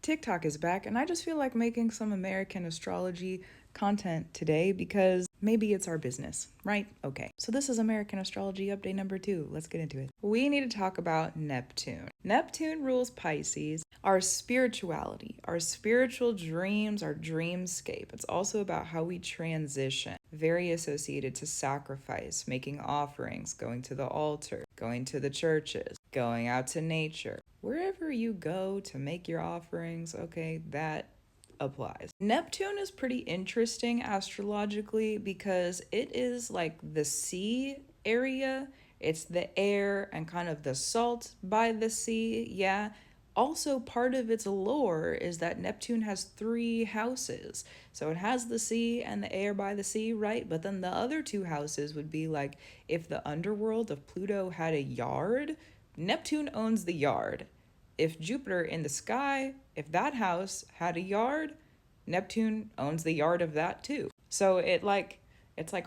TikTok is back, and I just feel like making some American astrology content today because maybe it's our business, right? Okay, so this is American astrology update number 2. Let's get into it. We need to talk about Neptune. Neptune rules Pisces, our spirituality, our spiritual dreams, our dreamscape. It's also about how we transition, very associated to sacrifice, making offerings, going to the altar, going to the churches, going out to nature. Wherever you go to make your offerings, okay, that applies. Neptune is pretty interesting astrologically because it is like the sea area. It's the air and kind of the salt by the sea, yeah. Also, part of its lore is that Neptune has 3 houses. So it has the sea and the air by the sea, right? But then the other 2 houses would be like if the underworld of Pluto had a yard, Neptune owns the yard. If Jupiter in the sky, if that house had a yard, Neptune owns the yard of that too. So it's like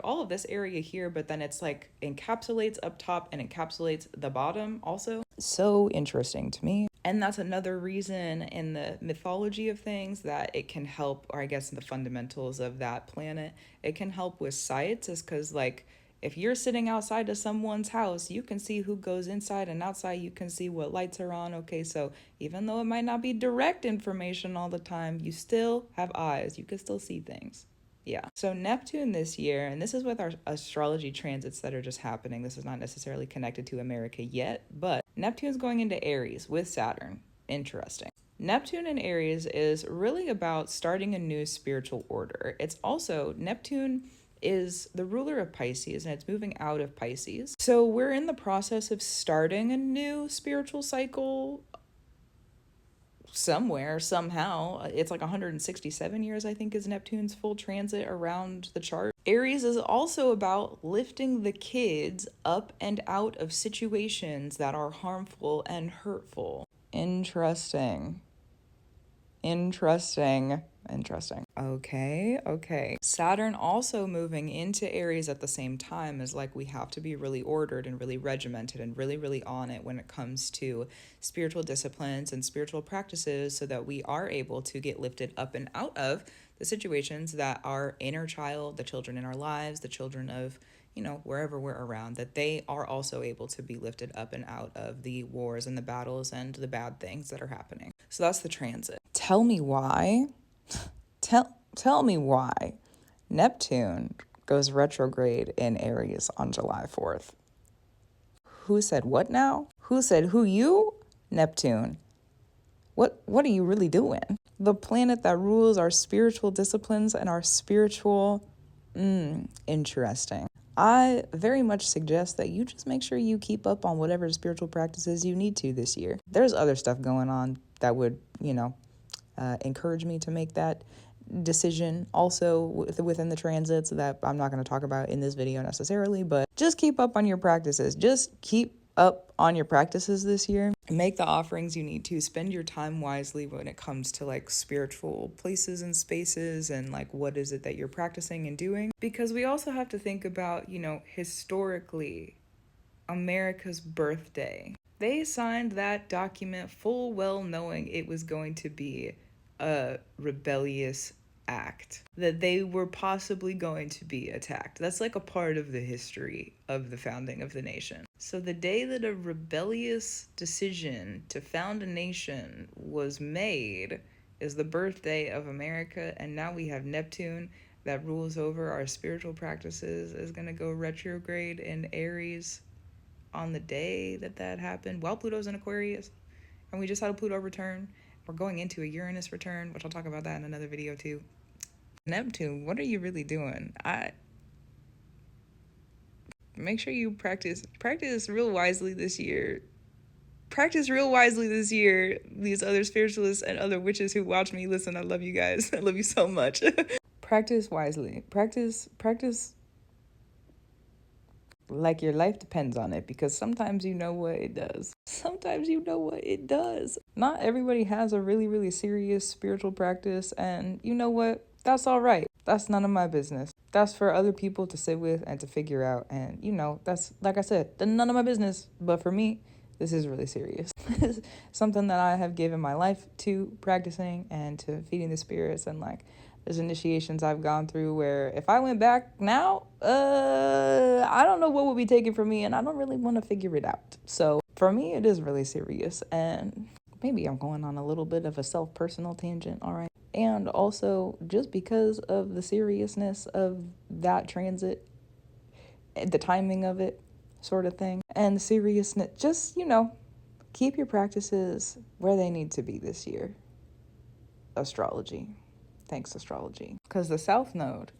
all of this area here, but then it's like encapsulates up top and encapsulates the bottom also. So interesting to me. And that's another reason in the mythology of things that it can help, or I guess in the fundamentals of that planet, it can help with sights, is because like if you're sitting outside of someone's house, you can see who goes inside, and outside you can see what lights are on. Okay, so even though it might not be direct information all the time, you still have eyes. You can still see things. Yeah. So Neptune this year, and this is with our astrology transits that are just happening. This is not necessarily connected to America yet, but Neptune's going into Aries with Saturn. Interesting. Neptune in Aries is really about starting a new spiritual order. It's also, Neptune is the ruler of Pisces, and it's moving out of Pisces. So we're in the process of starting a new spiritual cycle somewhere, somehow. It's like 167 years, I think, is Neptune's full transit around the chart. Aries is also about lifting the kids up and out of situations that are harmful and hurtful. Interesting. Okay. Saturn also moving into Aries at the same time is like we have to be really ordered and really regimented and really on it when it comes to spiritual disciplines and spiritual practices so that we are able to get lifted up and out of the situations that our inner child, the children in our lives, the children of, wherever we're around, that they are also able to be lifted up and out of the wars and the battles and the bad things that are happening. So that's the transit. Tell me why Neptune goes retrograde in Aries on July 4th. Who said what now? Who said who you? Neptune. What are you really doing? The planet that rules our spiritual disciplines and our spiritual interesting. I very much suggest that you just make sure you keep up on whatever spiritual practices you need to this year. There's other stuff going on that would, encourage me to make that decision also within the transits that I'm not going to talk about in this video necessarily, but just keep up on your practices. Just keep up on your practices this year. Make the offerings you need to. Spend your time wisely when it comes to like spiritual places and spaces and like what is it that you're practicing and doing. Because we also have to think about, historically, America's birthday. They signed that document full well knowing it was going to be a rebellious act, that they were possibly going to be attacked. That's like a part of the history of the founding of the nation. So the day that a rebellious decision to found a nation was made is the birthday of America, and now we have Neptune that rules over our spiritual practices is going to go retrograde in Aries on the day that happened while Pluto's in Aquarius. And we just had a Pluto return. We're going into a Uranus return, which I'll talk about that in another video too. Neptune, what are you really doing? Make sure you practice real wisely this year. These other spiritualists and other witches who watch me, listen, I love you guys. I love you so much. Practice wisely. Practice like your life depends on it, because sometimes you know what it does. Not everybody has a really serious spiritual practice, and you know what? That's all right. That's none of my business. That's for other people to sit with and to figure out, and that's, like I said, none of my business. But for me, This is really serious. Something that I have given my life to practicing and to feeding the spirits, and like there's initiations I've gone through where if I went back now, I don't know what would be taken from me, and I don't really want to figure it out. So for me, it is really serious, and maybe I'm going on a little bit of a self-personal tangent, all right? And also just because of the seriousness of that transit, the timing of it, sort of thing, and the seriousness, just, keep your practices where they need to be this year. Astrology. Thanks, astrology. Because the South Node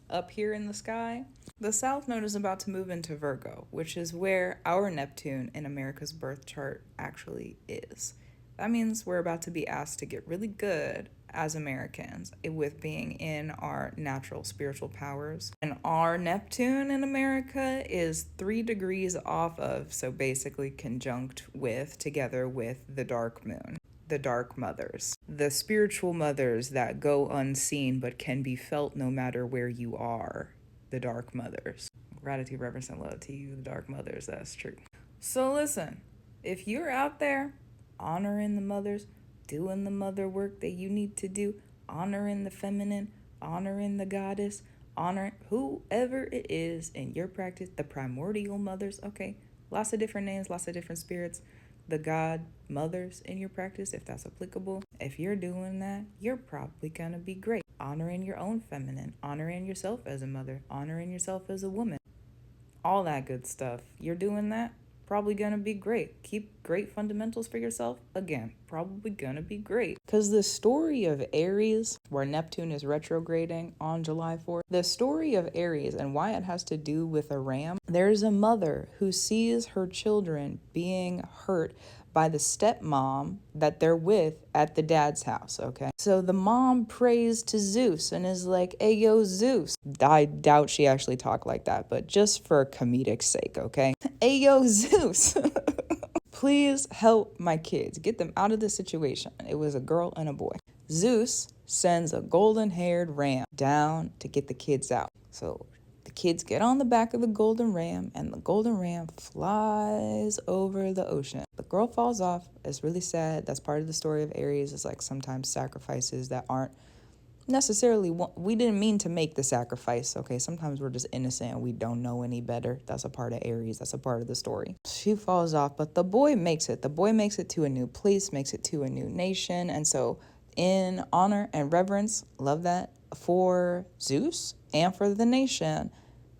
up here in the sky, the South Node is about to move into Virgo, which is where our Neptune in America's birth chart actually is. That means we're about to be asked to get really good as Americans with being in our natural spiritual powers. And our Neptune in America is 3 degrees off of, so basically conjunct with, together with the dark moon. The dark mothers, the spiritual mothers that go unseen but can be felt no matter where you are. The dark mothers. Gratitude, reverence, and love to you, the dark mothers. That's true. So listen, if you're out there honoring the mothers, doing the mother work that you need to do, honoring the feminine, honoring the goddess, honoring whoever it is in your practice, the primordial mothers, okay, lots of different names, lots of different spirits, the god mothers in your practice, if that's applicable. If you're doing that, you're probably gonna be great. Honoring your own feminine, honoring yourself as a mother, honoring yourself as a woman, all that good stuff. You're doing that, probably gonna be great. Keep great fundamentals for yourself, again, probably gonna be great. Because the story of Aries, where Neptune is retrograding on July 4th, the story of Aries and why it has to do with a ram, there's a mother who sees her children being hurt by the stepmom that they're with at the dad's house, okay? So the mom prays to Zeus and is like, hey, yo, Zeus. I doubt she actually talked like that, but just for comedic sake, okay? Hey, yo, Zeus. Please help my kids. Get them out of this situation. It was a girl and a boy. Zeus sends a golden-haired ram down to get the kids out. So the kids get on the back of the golden ram, and the golden ram flies over the ocean. The girl falls off. It's really sad. That's part of the story of Aries. It's like sometimes sacrifices that aren't necessarily, we didn't mean to make the sacrifice, okay? Sometimes we're just innocent and we don't know any better. That's a part of Aries. That's a part of the story. She falls off, but the boy makes it. The boy makes it to a new place, makes it to a new nation. And so in honor and reverence, love that, for Zeus and for the nation,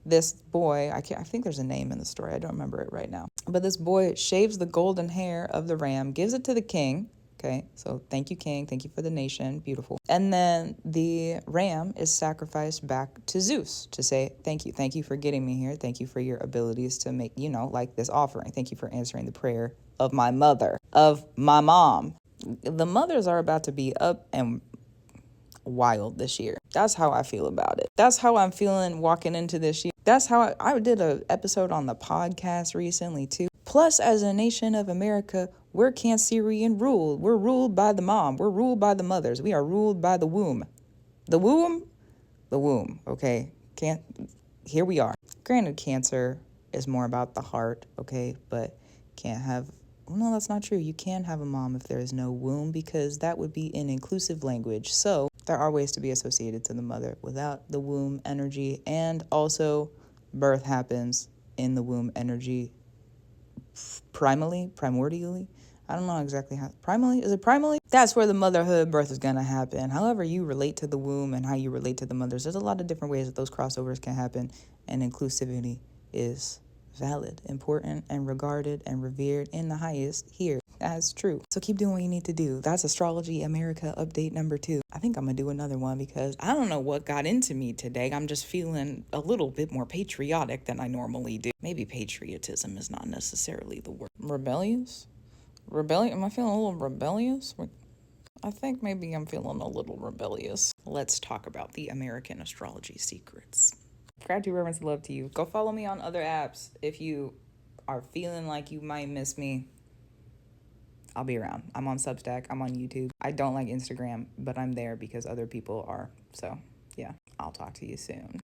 this boy, I think there's a name in the story. I don't remember it right now. But this boy shaves the golden hair of the ram, gives it to the king. Okay, so thank you, king. Thank you for the nation. Beautiful. And then the ram is sacrificed back to Zeus to say, thank you. Thank you for getting me here. Thank you for your abilities to make, like this offering. Thank you for answering the prayer of my mother, of my mom. The mothers are about to be up and wild this year. That's how I feel about it. That's how I'm feeling walking into this year. That's how I did an episode on the podcast recently too. Plus, as a nation of America, we're Cancerian ruled. We're ruled by the mom. We're ruled by the mothers. We are ruled by the womb. The womb? The womb, okay? Here we are. Granted, Cancer is more about the heart, okay? But can't have... No, that's not true. You can have a mom if there is no womb, because that would be an inclusive language. So there are ways to be associated to the mother without the womb energy. And also, birth happens in the womb energy primordially. I don't know exactly how. Primally? Is it primally? That's where the motherhood birth is going to happen. However you relate to the womb and how you relate to the mothers, there's a lot of different ways that those crossovers can happen. And inclusivity is valid, important, and regarded and revered in the highest here. That's true. So keep doing what you need to do. That's Astrology America update number 2. I think I'm going to do another one because I don't know what got into me today. I'm just feeling a little bit more patriotic than I normally do. Maybe patriotism is not necessarily the word. Rebellious? Am I feeling a little rebellious? I think maybe I'm feeling a little rebellious. Let's talk about the American astrology secrets. Gratitude, reverence, and love to you. Go follow me on other apps if you are feeling like you might miss me. I'll be around. I'm on Substack. I'm on YouTube. I don't like Instagram, but I'm there because other people are. So, yeah, I'll talk to you soon.